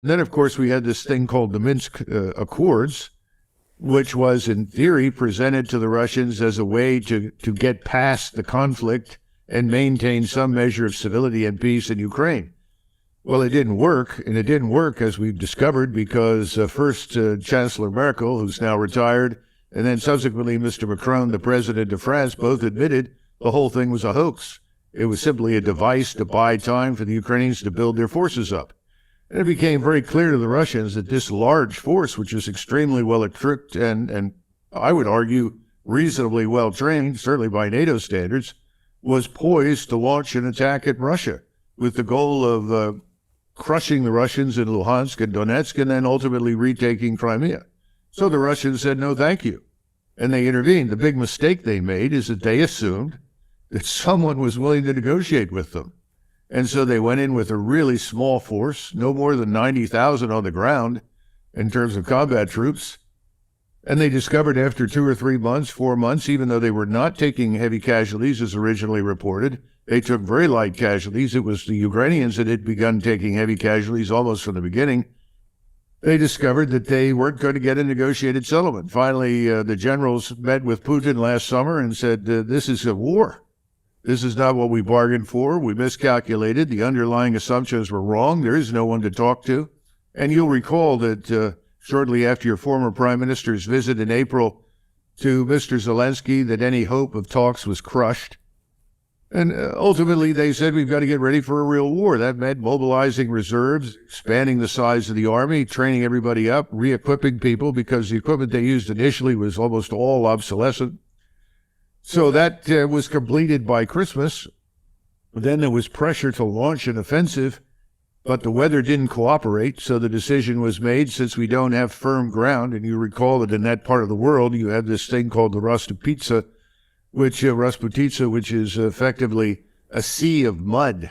And then, of course, we had this thing called the Minsk Accords, which was, in theory, presented to the Russians as a way to get past the conflict and maintain some measure of civility and peace in Ukraine. Well, it didn't work, and it didn't work, as we've discovered, because first Chancellor Merkel, who's now retired, and then subsequently Mr. Macron, the president of France, both admitted the whole thing was a hoax. It was simply a device to buy time for the Ukrainians to build their forces up. And it became very clear to the Russians that this large force, which was extremely well equipped and I would argue reasonably well trained, certainly by NATO standards, was poised to launch an attack at Russia with the goal of crushing the Russians in Luhansk and Donetsk and then ultimately retaking Crimea. So the Russians said, no, thank you. And they intervened. The big mistake they made is that they assumed that someone was willing to negotiate with them. And so they went in with a really small force, no more than 90,000 on the ground in terms of combat troops. And they discovered after 2 or 3 months, 4 months, even though they were not taking heavy casualties as originally reported, they took very light casualties. It was the Ukrainians that had begun taking heavy casualties almost from the beginning. They discovered that they weren't going to get a negotiated settlement. Finally, the generals met with Putin last summer and said, this is a war. This is not what we bargained for. We miscalculated. The underlying assumptions were wrong. There is no one to talk to. And you'll recall that shortly after your former prime minister's visit in April to Mr. Zelensky, that any hope of talks was crushed. And ultimately, they said, we've got to get ready for a real war. That meant mobilizing reserves, expanding the size of the army, training everybody up, re-equipping people, because the equipment they used initially was almost all obsolescent. So that was completed by Christmas. Then there was pressure to launch an offensive, but the weather didn't cooperate, so the decision was made, since we don't have firm ground, and you recall that in that part of the world, you have this thing called the Rasputitsa, which is effectively a sea of mud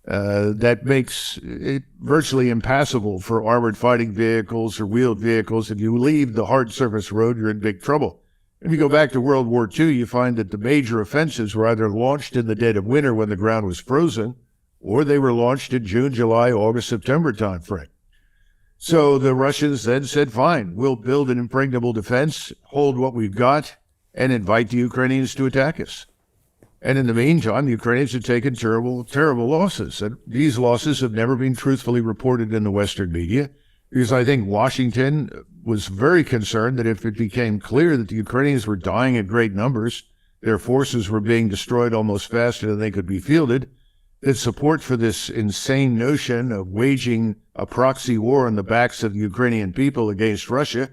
that makes it virtually impassable for armored fighting vehicles or wheeled vehicles. If you leave the hard surface road, you're in big trouble. If you go back to World War II, you find that the major offensives were either launched in the dead of winter when the ground was frozen, or they were launched in June, July, August, September timeframe. So the Russians then said, fine, we'll build an impregnable defense, hold what we've got, and invite the Ukrainians to attack us. And in the meantime, the Ukrainians have taken terrible, terrible losses. And these losses have never been truthfully reported in the Western media, because I think Washington was very concerned that if it became clear that the Ukrainians were dying at great numbers, their forces were being destroyed almost faster than they could be fielded, that support for this insane notion of waging a proxy war on the backs of the Ukrainian people against Russia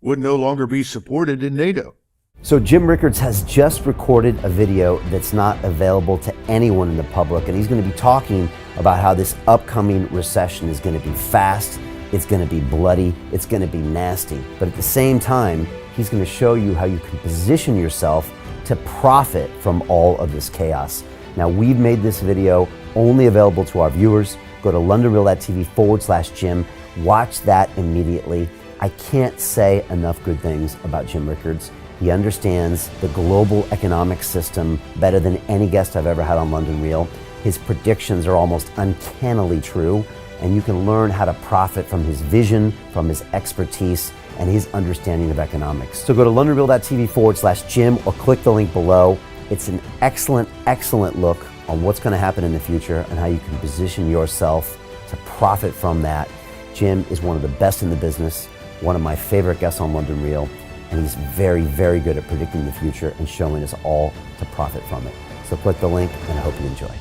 would no longer be supported in NATO. So Jim Rickards has just recorded a video that's not available to anyone in the public, and he's going to be talking about how this upcoming recession is going to be fast, it's going to be bloody, it's going to be nasty. But at the same time, he's going to show you how you can position yourself to profit from all of this chaos. Now, we've made this video only available to our viewers. Go to londonreal.tv/Jim. Watch that immediately. I can't say enough good things about Jim Rickards. He understands the global economic system better than any guest I've ever had on London Real. His predictions are almost uncannily true, and you can learn how to profit from his vision, from his expertise, and his understanding of economics. So go to londonreal.tv/Jim or click the link below. It's an excellent, excellent look on what's going to happen in the future and how you can position yourself to profit from that. Jim is one of the best in the business, one of my favorite guests on London Real, and he's very, very good at predicting the future and showing us all to profit from it. So click the link, and I hope you enjoy.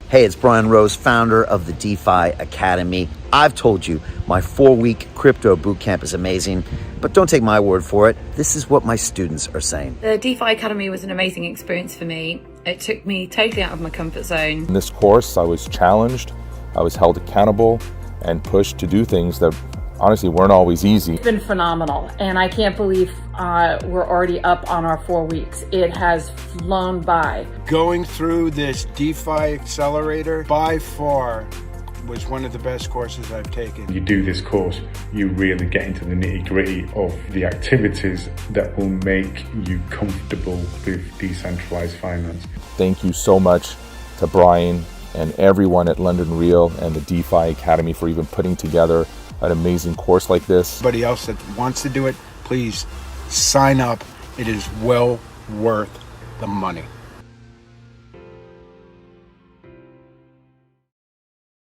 Hey, it's Brian Rose, founder of the DeFi Academy. I've told you my 4-week crypto bootcamp is amazing, but don't take my word for it. This is what my students are saying. The DeFi Academy was an amazing experience for me. It took me totally out of my comfort zone. In this course, I was challenged, I was held accountable, and pushed to do things that honestly weren't always easy. It's been phenomenal, and I can't believe we're already up on our 4 weeks. It has flown by. Going through this DeFi accelerator by far was one of the best courses I've taken. You do this course, you really get into the nitty-gritty of the activities that will make you comfortable with decentralized finance. Thank you so much to Brian and everyone at London Real and the DeFi Academy for even putting together an amazing course like this. Anybody else that wants to do it, please sign up. It is well worth the money.